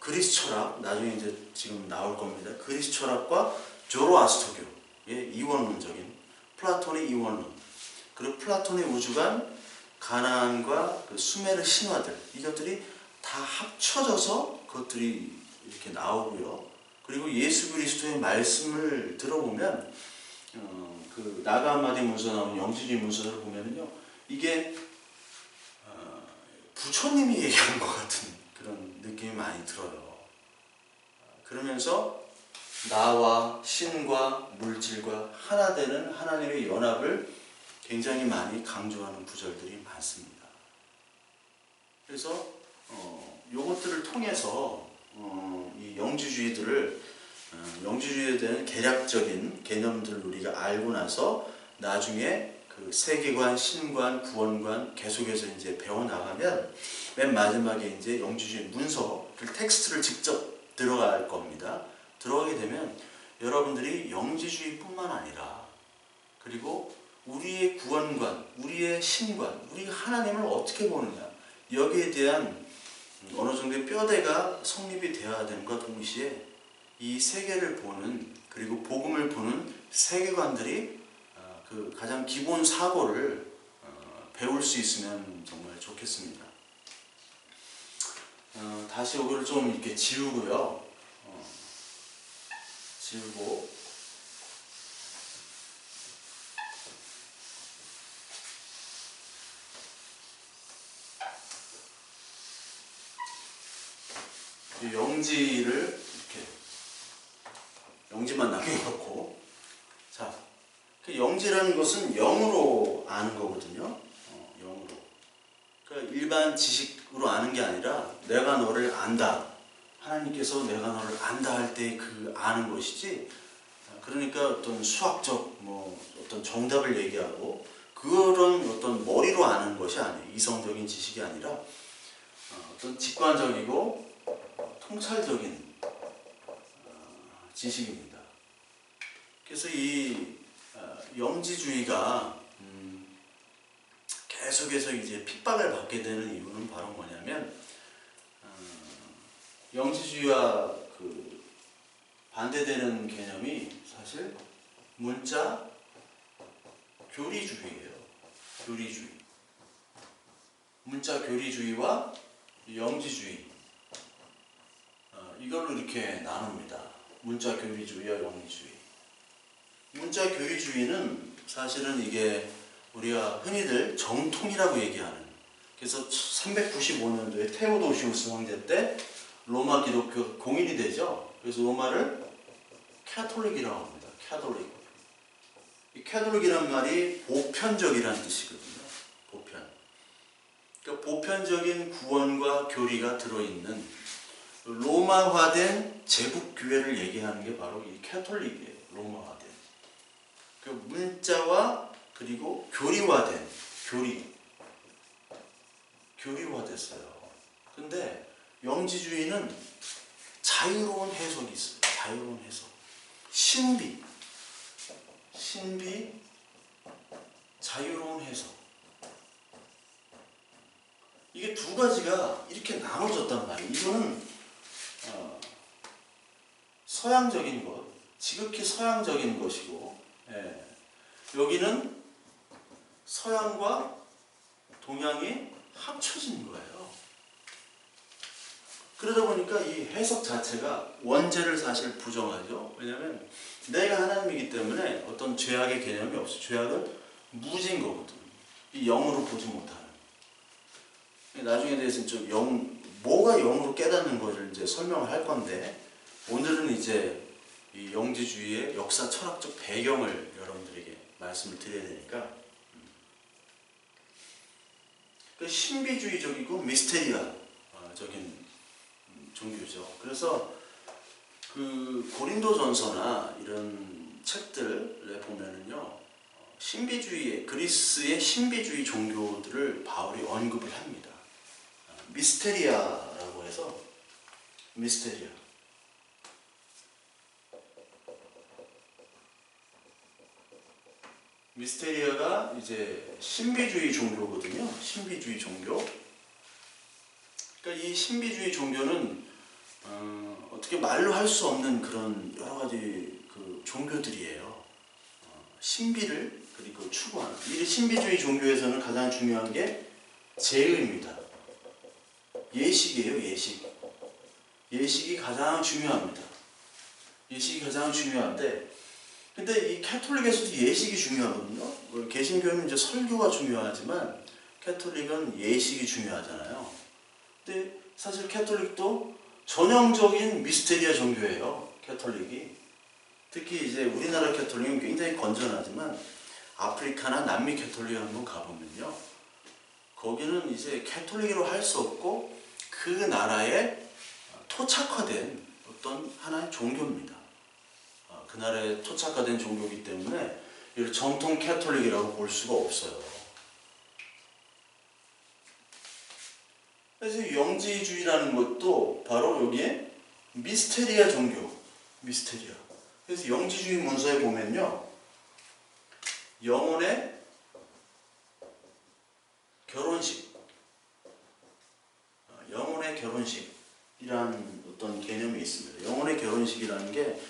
그리스 철학, 나중에 이제 지금 나올 겁니다. 그리스 철학과 조로아스터교의 이원론적인 플라톤의 이원론, 그리고 플라톤의 우주관, 가나안과 그 수메르 신화들, 이것들이 다 합쳐져서 그것들이 이렇게 나오고요. 그리고 예수 그리스도의 말씀을 들어보면 그 나가마디 문서 나오는 영지주의 문서를 보면은요, 이게 부처님이 얘기한 것 같은 그런 느낌이 많이 들어요. 그러면서 나와 신과 물질과 하나 되는 하나님의 연합을 굉장히 많이 강조하는 구절들이 많습니다. 그래서 요것들을 통해서 이 영지주의에 대한 개략적인 개념들을 우리가 알고 나서 나중에 그 세계관, 신관, 구원관 계속해서 이제 배워나가면 맨 마지막에 이제 영지주의 문서, 그 텍스트를 직접 들어갈 겁니다. 들어가게 되면 여러분들이 영지주의뿐만 아니라 그리고 우리의 구원관, 우리의 신관, 우리가 하나님을 어떻게 보느냐 여기에 대한 어느 정도의 뼈대가 성립이 되어야 됨과 동시에 이 세계를 보는 그리고 복음을 보는 세계관들이 그 가장 기본 사고를 배울 수 있으면 정말 좋겠습니다. 다시 이거를 좀 이렇게 지우고요. 지우고 영지를 이렇게 영지만 남겨놓고 자, 그 영지라는 것은 영으로 아는 거거든요. 영으로. 그러니까 일반 지식으로 아는 게 아니라 내가 너를 안다. 하나님께서 내가 너를 안다 할 때 그 아는 것이지. 그러니까 어떤 수학적 뭐 어떤 정답을 얘기하고 그런 어떤 머리로 아는 것이 아니에요. 이성적인 지식이 아니라 어떤 직관적이고 통찰적인 지식입니다. 그래서 이 영지주의가 계속해서 이제 핍박을 받게 되는 이유는 바로 뭐냐면 영지주의와 그 반대되는 개념이 사실 문자 교리주의예요. 교리주의. 문자 교리주의와 영지주의. 이걸로 이렇게 나눕니다. 문자 교리주의와 영지주의. 문자 교리주의는 사실은 이게 우리가 흔히들 정통이라고 얘기하는, 그래서 395년도에 테오도시우스 황제 때 로마 기독교 공인이 되죠. 그래서 로마를 캐톨릭이라고 합니다. 캐톨릭. 이 캐톨릭이란 말이 보편적이라는 뜻이거든요. 보편. 그러니까 보편적인 구원과 교리가 들어있는 로마화된 제국교회를 얘기하는 게 바로 이 캐톨릭이에요. 로마화된. 그 문자와 그리고 교리화된, 교리화됐어요. 근데 영지주의는 자유로운 해석이 있어요. 자유로운 해석. 신비, 자유로운 해석. 이게 두 가지가 이렇게 나눠졌단 말이에요. 이거는 서양적인 것, 지극히 서양적인 것이고, 여기는 서양과 동양이 합쳐진 거예요. 그러다 보니까 이 해석 자체가 원죄를 사실 부정하죠. 왜냐하면 내가 하나님이기 때문에 어떤 죄악의 개념이 없어요. 죄악은 무지인 거거든. 이 영으로 보지 못하는. 나중에 대해서는 좀 뭐가 영으로 깨닫는 것을 이제 설명을 할 건데, 오늘은 이제 이 영지주의의 역사 철학적 배경을 여러분들에게 말씀을 드려야 되니까, 신비주의적이고 미스테리아적인 종교죠. 그래서 그 고린도전서나 이런 책들에 보면은요, 그리스의 신비주의 종교들을 바울이 언급을 합니다. 미스테리아라고 해서, 미스테리아가 이제 신비주의 종교거든요. 신비주의 종교. 그러니까 이 신비주의 종교는 어떻게 말로 할 수 없는 그런 여러 가지 그 종교들이에요. 신비를 그리고 추구하는. 이 신비주의 종교에서는 가장 중요한 게 제의입니다. 예식이에요. 예식이 가장 중요합니다. 예식이 가장 중요한데, 근데 이 캐톨릭에서도 예식이 중요하거든요. 개신교는 이제 설교가 중요하지만 캐톨릭은 예식이 중요하잖아요. 근데 사실 캐톨릭도 전형적인 미스테리아 종교예요. 캐톨릭이. 특히 이제 우리나라 캐톨릭은 굉장히 건전하지만 아프리카나 남미 캐톨릭 한번 가보면요, 거기는 이제 캐톨릭으로 할 수 없고 그 나라에 토착화된 어떤 하나의 종교입니다. 그 나라에 토착화된 종교이기 때문에 이런 정통 캐톨릭이라고 볼 수가 없어요. 그래서 영지주의라는 것도 바로 여기에 미스테리아 종교, 미스테리아. 그래서 영지주의 문서에 보면요, 영혼의 결혼식, 영혼의 결혼식이라는 어떤 개념이 있습니다. 영혼의 결혼식이라는 게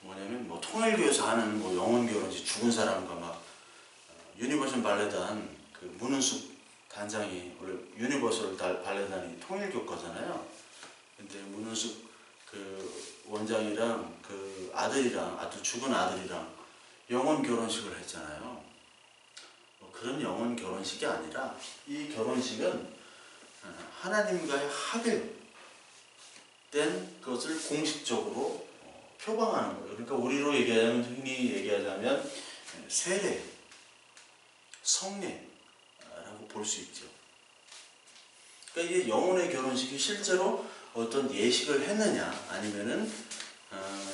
뭐냐면 뭐 통일교에서 하는 뭐 영혼 결혼식, 죽은 사람과 막 유니버설 발레단 그 문은숙 단장이 원래 유니버설 발레단이 통일교 거잖아요. 근데 문은숙 그 원장이랑 그 아들이랑 죽은 아들이랑 영혼 결혼식을 했잖아요. 뭐 그런 영혼 결혼식이 아니라 이 결혼식은 하나님과의 합일된 것을 공식적으로 표방하는 거예요. 그러니까 우리로 얘기하자면, 흔히 얘기하자면 세례, 성례라고 볼 수 있죠. 그러니까 이게 영혼의 결혼식이 실제로 어떤 예식을 했느냐, 아니면은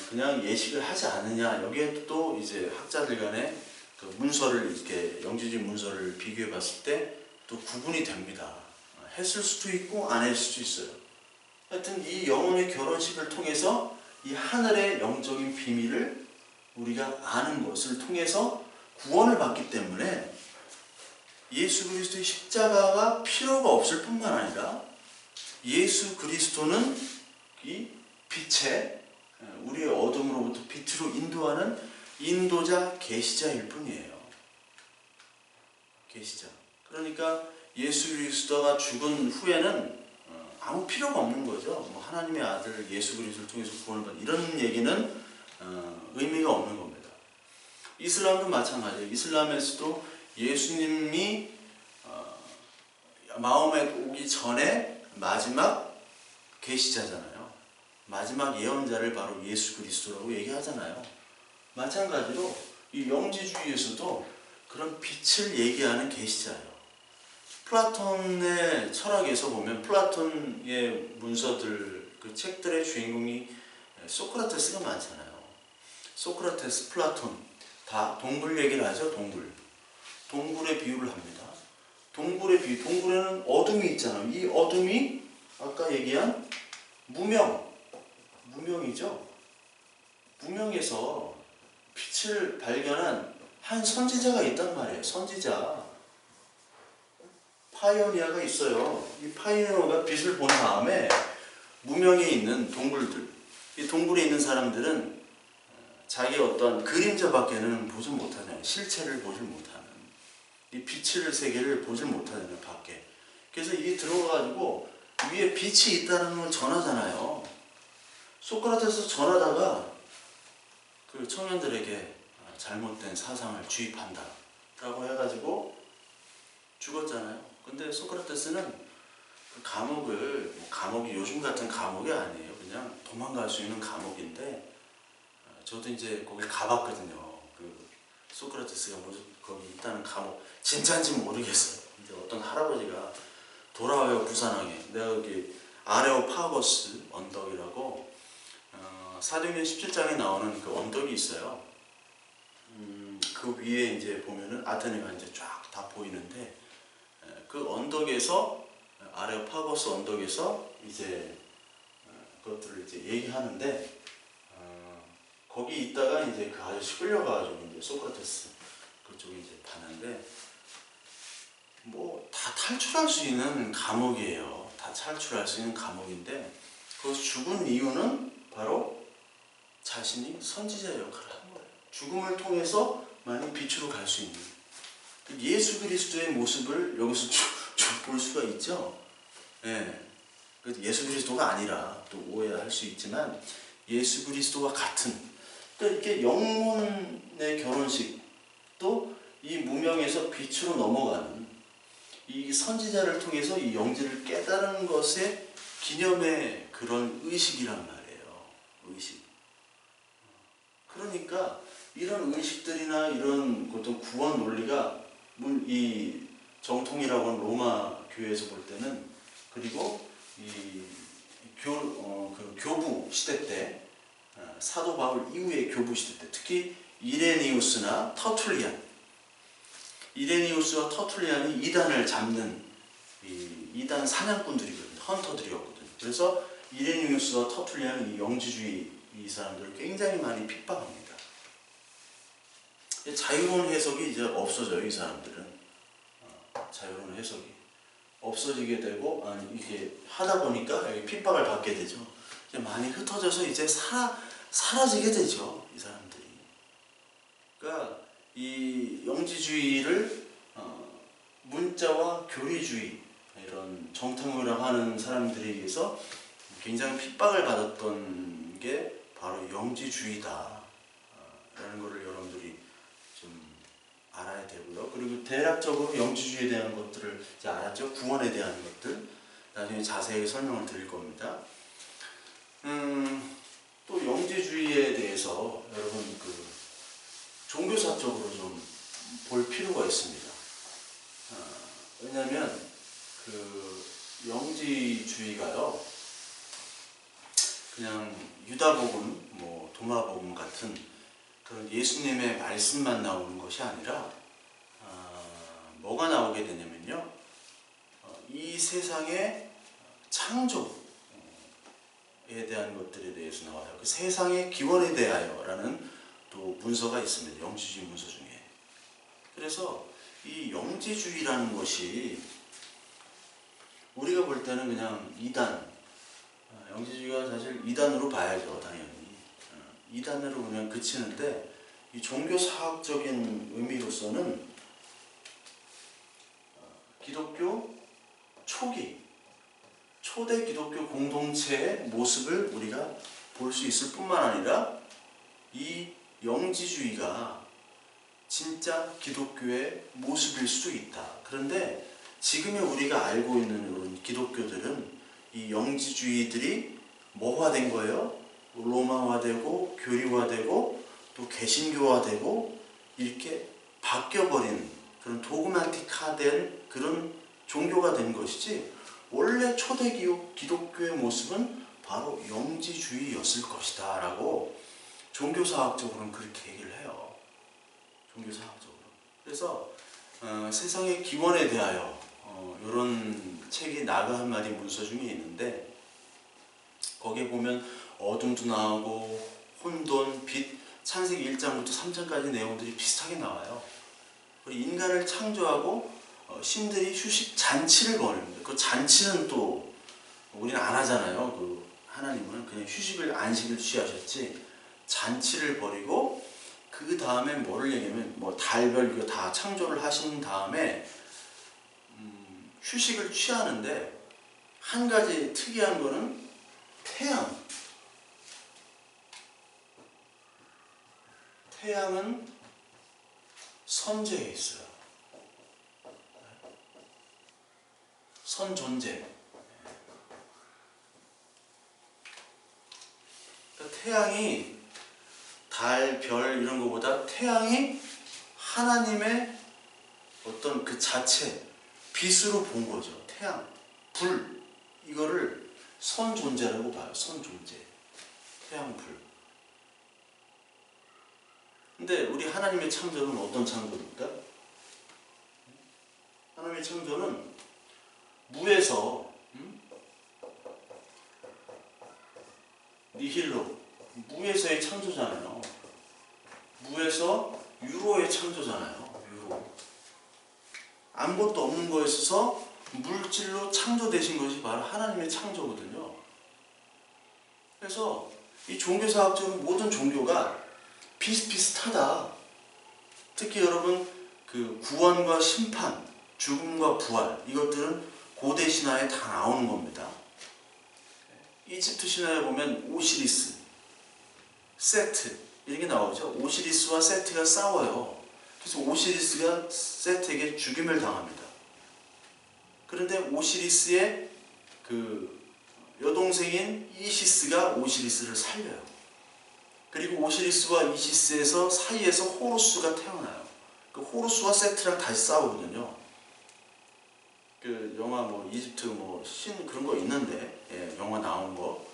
그냥 예식을 하지 않느냐, 여기에 또 이제 학자들 간에 그 문서를 이렇게 영지주의 문서를 비교해 봤을 때 또 구분이 됩니다. 했을 수도 있고 안 했을 수도 있어요. 하여튼 이 영혼의 결혼식을 통해서 이 하늘의 영적인 비밀을 우리가 아는 것을 통해서 구원을 받기 때문에 예수 그리스도의 십자가가 필요가 없을 뿐만 아니라 예수 그리스도는 이 빛의 우리의 어둠으로부터 빛으로 인도하는 인도자, 계시자일 뿐이에요. 계시자. 그러니까 예수 그리스도가 죽은 후에는 아무 필요가 없는 거죠. 뭐 하나님의 아들 예수 그리스도를 통해서 구원을 받는 이런 얘기는 의미가 없는 겁니다. 이슬람도 마찬가지예요. 이슬람에서도 예수님이 마음에 오기 전에 마지막 계시자잖아요. 마지막 예언자를 바로 예수 그리스도라고 얘기하잖아요. 마찬가지로 이 영지주의에서도 그런 빛을 얘기하는 계시자예요. 플라톤의 철학에서 보면 플라톤의 문서들, 그 책들의 주인공이 소크라테스가 많잖아요. 소크라테스, 플라톤 다 동굴 얘기를 하죠. 동굴의 비유를 합니다. 동굴에는 어둠이 있잖아요. 이 어둠이 아까 얘기한 무명이죠. 무명에서 빛을 발견한 한 선지자가 있단 말이에요. 선지자. 파이오니아가 있어요. 이 파이오니아가 빛을 본 다음에 무명에 있는 동굴들, 이 동굴에 있는 사람들은 자기 어떤 그림자밖에는 보지 못하잖아요. 실체를 보지 못하는, 이 빛을 세계를 보지 못하잖아요. 밖에. 그래서 이게 들어가가지고 위에 빛이 있다는 걸 전하잖아요. 소크라테스 전하다가 그 청년들에게 잘못된 사상을 주입한다 라고 해가지고 죽었잖아요. 근데 소크라테스는 그 감옥을, 감옥이 요즘 같은 감옥이 아니에요. 그냥 도망갈 수 있는 감옥인데, 저도 이제 거기 가봤거든요. 그 소크라테스가 거기 있다는 감옥, 진짜인지 모르겠어요. 이제 어떤 할아버지가 돌아와요, 부산항에. 내가 여기 아레오파고스 언덕이라고 사도행전 17장에 나오는 그 언덕이 있어요. 그 위에 이제 보면은 아테네가 이제 쫙 다 보이는데, 그 언덕에서, 아레오파고스 언덕에서 이제 그것들을 이제 얘기하는데, 거기 있다가 이제 그 아저씨 끌려가가지고 이제 소크라테스 그쪽에 이제 봤는데, 뭐 다 탈출할 수 있는 감옥이에요. 다 탈출할 수 있는 감옥인데, 거기서 죽은 이유는 바로 자신이 선지자 역할을 한 거예요. 죽음을 통해서만이 빛으로 갈 수 있는 예수 그리스도의 모습을 여기서 볼 수가 있죠. 예. 예수 그리스도가 아니라 또 오해할 수 있지만 예수 그리스도와 같은, 그러니까 이렇게 영혼의 결혼식도 이 무명에서 빛으로 넘어가는 이 선지자를 통해서 이 영지를 깨달은 것의 기념의 그런 의식이란 말이에요. 의식. 그러니까 이런 의식들이나 이런 어떤 구원 논리가 이 정통이라고 하는 로마 교회에서 볼 때는, 그리고 이 그 교부 시대 때, 사도 바울 이후의 교부 시대 때, 특히 이레니우스나 터툴리안. 이레니우스와 터툴리안이 이단을 잡는 이단 사냥꾼들이거든요. 헌터들이었거든요. 그래서 이레니우스와 터툴리안은 이 영지주의 이 사람들을 굉장히 많이 핍박합니다. 자유로운 해석이 이제 없어져요. 이 사람들은 자유로운 해석이 없어지게 되고 이렇게 하다 보니까 여기 핍박을 받게 되죠. 이제 많이 흩어져서 이제 사라지게 되죠. 이 사람들이. 그러니까 이 영지주의를 문자와 교리주의 이런 정탐이라고 하는 사람들에 의해서 굉장히 핍박을 받았던 게 바로 영지주의다 라는 것을 여러분들이 좀 알아야 되고요. 그리고 대략적으로 영지주의에 대한 것들을 이제 알았죠. 구원에 대한 것들 나중에 자세히 설명을 드릴 겁니다. 또 영지주의에 대해서 여러분 종교사적으로 좀 볼 필요가 있습니다. 왜냐하면 영지주의가요, 그냥 유다복음, 도마복음 같은 그런 예수님의 말씀만 나오는 것이 아니라 뭐가 나오게 되냐면요, 이 세상의 창조에 대한 것들에 대해서 나와요. 그 세상의 기원에 대하여라는 또 문서가 있습니다. 영지주의 문서 중에. 그래서 이 영지주의라는 것이 우리가 볼 때는 그냥 이단, 영지주의가 사실 이단으로 봐야죠, 당연히. 이단으로 그냥 그치는데 이 종교사학적인 의미로서는 기독교 초기, 초대 기독교 공동체의 모습을 우리가 볼 수 있을 뿐만 아니라 이 영지주의가 진짜 기독교의 모습일 수도 있다. 그런데 지금의 우리가 알고 있는 이런 기독교들은 이 영지주의들이 뭐화된 거예요? 로마화되고 교리화되고 또 개신교화되고 이렇게 바뀌어버린 그런 도그마틱화된 그런 종교가 된 것이지, 원래 초대 기독교의 모습은 바로 영지주의였을 것이다 라고 종교사학적으로는 그렇게 얘기를 해요. 종교사학적으로. 그래서 세상의 기원에 대하여 이런 책이 나가 한 마디 문서 중에 있는데, 거기에 보면 어둠도 나오고 혼돈, 빛, 창세기 1장부터 3장까지 내용들이 비슷하게 나와요. 우리 인간을 창조하고 신들이 휴식 잔치를 벌입니다. 그 잔치는 또 우리는 안 하잖아요. 하나님은 그냥 휴식을, 안식을 취하셨지 잔치를 벌이고 그 다음에 뭐를 얘기하면 달별 이거 다 창조를 하신 다음에 휴식을 취하는데, 한 가지 특이한 거는 태양은 선제에 있어요. 선존재. 그러니까 태양이 달, 별 이런 것보다 태양이 하나님의 어떤 그 자체, 빛으로 본 거죠. 태양, 불, 이거를 선존재라고 봐요. 선존재. 태양, 불. 근데 우리 하나님의 창조는 어떤 창조입니까? 하나님의 창조는 무에서 니힐로, 무에서의 창조잖아요. 무에서 유로의 창조잖아요. 유로. 아무것도 없는 거에 있어서 물질로 창조되신 것이 바로 하나님의 창조거든요. 그래서 이 종교사학적으로 모든 종교가 비슷비슷하다. 특히 여러분 구원과 심판, 죽음과 부활, 이것들은 고대 신화에 다 나오는 겁니다. 이집트 신화에 보면 오시리스, 세트 이렇게 나오죠. 오시리스와 세트가 싸워요. 그래서 오시리스가 세트에게 죽임을 당합니다. 그런데 오시리스의 여동생인 이시스가 오시리스를 살려요. 그리고 오시리스와 이시스에서 사이에서 호루스가 태어나요. 그 호루스와 세트랑 다시 싸우거든요. 영화 이집트 신 그런 거 있는데, 영화 나온 거.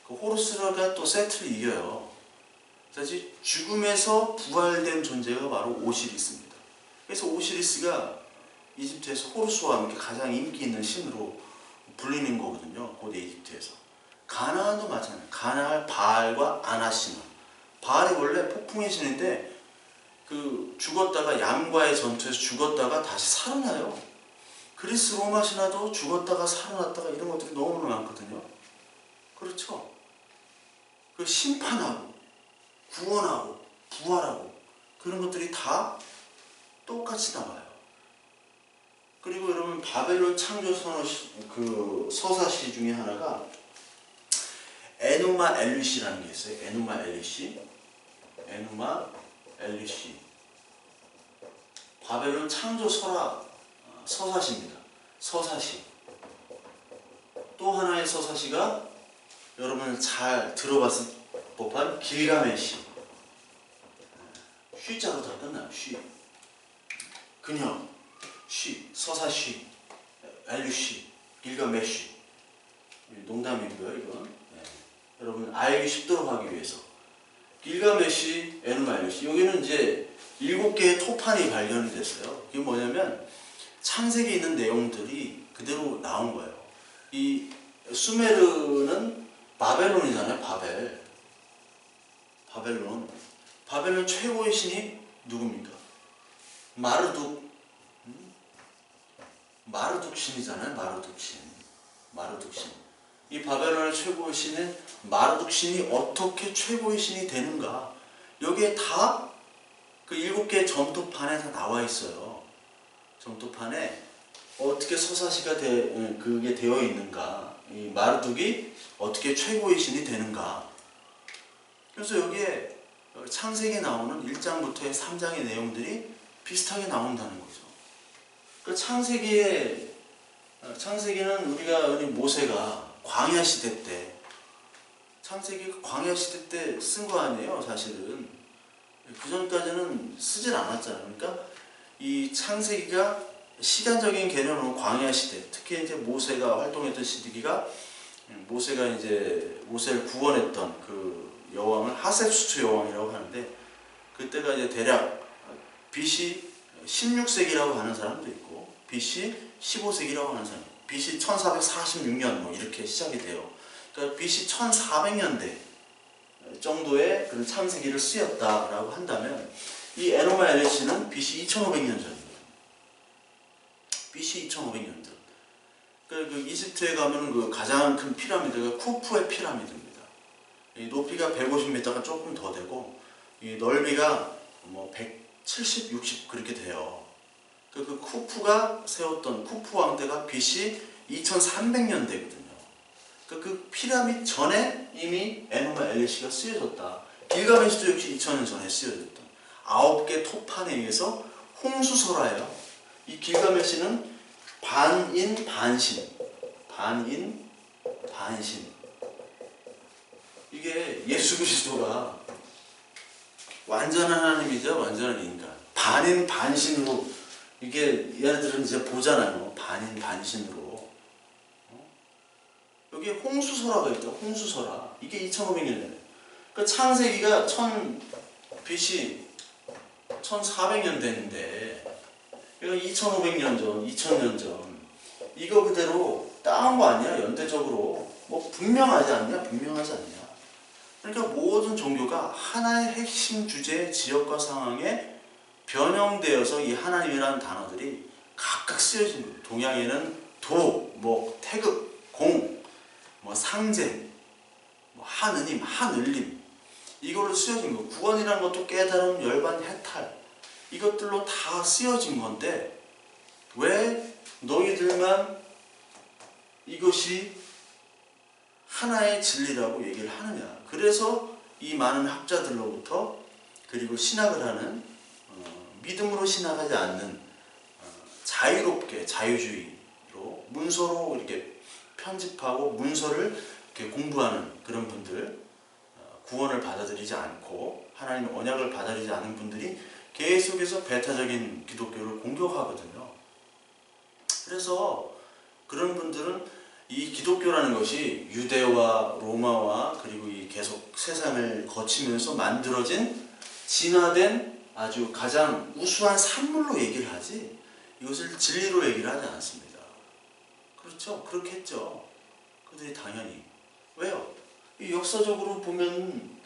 그 호루스가 또 세트를 이겨요. 사실 죽음에서 부활된 존재가 바로 오시리스입니다. 그래서 오시리스가 이집트에서 호루스와 함께 가장 인기 있는 신으로 불리는 거거든요. 고대 이집트에서. 가나안도 마찬가지예요. 가나안 바알과 아나시나. 바알이 원래 폭풍의 신인데 그 죽었다가 양과의 전투에서 죽었다가 다시 살아나요. 그리스 로마 신화도 죽었다가 살아났다가 이런 것들이 너무나 많거든요. 그렇죠? 그 심판하고 구원하고 부활하고 그런 것들이 다 똑같이 나와요. 그리고 여러분 바벨론 창조 그 서사시 중에 하나가 에누마 엘리시라는 게 있어요. 에누마 엘리시. 에누마 엘리시. 바벨론 창조 서사시입니다. 서사시. 또 하나의 서사시가 여러분 잘 들어봤을 법한 길가메시. 쉬자로 다 끝나요. 쉬. 그녀. 쉬. 서사시. 엘리시. 길가메시. 농담이고요. 이건. 네. 여러분 알기 쉽도록 하기 위해서. 길가메시, 에누마 엘리시. 여기는 이제 7개의 토판이 발견이 됐어요. 이게 뭐냐면 창세기에 있는 내용들이 그대로 나온 거예요. 이 수메르는 바벨론이잖아요. 바벨론 최고의 신이 누굽니까? 마르둑 신이잖아요. 마르둑 신. 이 바벨론의 최고의 신은 마르둑 신이 어떻게 최고의 신이 되는가? 여기에 다 그 7개의 점토판에 다 나와 있어요. 점토판에 어떻게 서사시가 그게 되어 있는가? 이 마르둑이 어떻게 최고의 신이 되는가? 그래서 여기에 창세기에 나오는 1장부터의 3장의 내용들이 비슷하게 나온다는 거죠. 그 창세기는 우리가 모세가 광야 시대 때 창세기 광야 시대 때 쓴 거 아니에요, 사실은. 그 전까지는 쓰질 않았잖아요. 그러니까 이 창세기가 시간적인 개념으로 광야 시대, 특히 이제 모세가 활동했던 시기가 모세가 이제 모세를 구원했던 그 여왕을 하셉수트 여왕이라고 하는데 그때가 이제 대략 BC 16세기라고 하는 사람도 있고 BC 15세기라고 하는 사람, BC 1446년 뭐 이렇게 시작이 돼요. 그러니까 BC 1400년대 정도의 그 창세기를 쓰였다라고 한다면 이 에노마 엘리시는 BC 2500년 전입니다. BC 2500년 전. 그 이집트에 가면 그 가장 큰 피라미드가 쿠프의 피라미드입니다. 이 높이가 150m가 조금 더 되고 이 넓이가 뭐 170, 60 그렇게 돼요. 그 쿠프가 세웠던 쿠프 왕대가 BC 2300년대거든요. 그 피라미드 전에 이미 에누마 엘리시가 쓰여졌다. 길가메시도 역시 2000년 전에 쓰여졌다. 9개 토판에 의해서 홍수설화예요. 이 길가메시는 반인 반신. 이게 예수 그리스도가 완전한 하나님이죠. 완전한 인간. 반인 반신으로 이게 얘네들은 이제 보잖아요. 반인 반신으로. 여기에 홍수설화가 있죠. 홍수설화. 이게 2500년이에요. 그 창세기가 BC 1400년 됐는데 이거 2500년 전, 2000년 전 이거 그대로 따온 거 아니야? 연대적으로 뭐 분명하지 않냐? 그러니까 모든 종교가 하나의 핵심 주제의 지역과 상황에 변형되어서 이 하나님이라는 단어들이 각각 쓰여진 거예요. 동양에는 도, 뭐 태극, 공, 뭐 상제, 뭐 하느님, 하늘림 이걸로 쓰여진 거예요. 구원이라는 것도 깨달음, 열반, 해탈 이것들로 다 쓰여진 건데 왜 너희들만 이것이 하나의 진리라고 얘기를 하느냐. 그래서 이 많은 학자들로부터 그리고 신학을 하는 믿음으로 신학하지 않는 자유롭게 자유주의로 문서로 이렇게 편집하고 문서를 이렇게 공부하는 그런 분들, 구원을 받아들이지 않고 하나님의 언약을 받아들이지 않는 분들이 계속해서 배타적인 기독교를 공격하거든요. 그래서 그런 분들은 이 기독교라는 것이 유대와 로마와 그리고 이 계속 세상을 거치면서 만들어진 진화된 아주 가장 우수한 산물로 얘기를 하지 이것을 진리로 얘기를 하지 않습니다. 그렇죠? 그렇게 했죠. 그들이 당연히. 왜요? 이 역사적으로 보면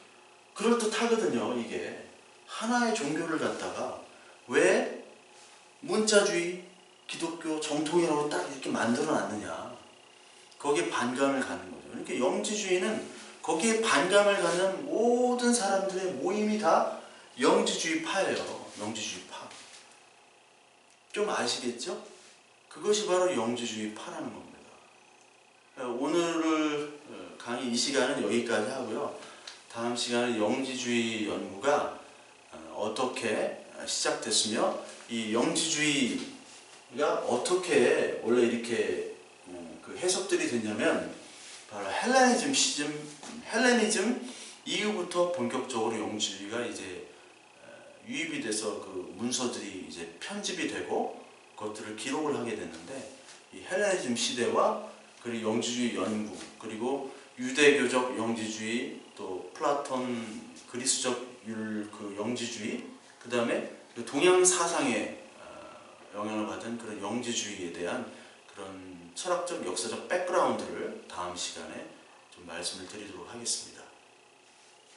그럴듯하거든요. 이게 하나의 종교를 갖다가 왜 문자주의 기독교 정통이라고 딱 이렇게 만들어 놨느냐. 거기에 반감을 갖는 거죠. 그러니까 영지주의는 거기에 반감을 갖는 모든 사람들의 모임이 다 영지주의파예요. 영지주의파. 좀 아시겠죠? 그것이 바로 영지주의파라는 겁니다. 오늘 강의 이 시간은 여기까지 하고요. 다음 시간에 영지주의 연구가 어떻게 시작됐으며 이 영지주의가 어떻게 원래 이렇게 그 해석들이 됐냐면 바로 헬레니즘 이후부터 본격적으로 영지주의가 이제 유입이 돼서 그 문서들이 이제 편집이 되고 그것들을 기록을 하게 됐는데 이 헬레니즘 시대와 그리고 영지주의 연구 그리고 유대교적 영지주의 또 플라톤 그리스적 그 영지주의 그 다음에 동양 사상에 영향을 받은 그런 영지주의에 대한 그런 철학적 역사적 백그라운드를 다음 시간에 좀 말씀을 드리도록 하겠습니다.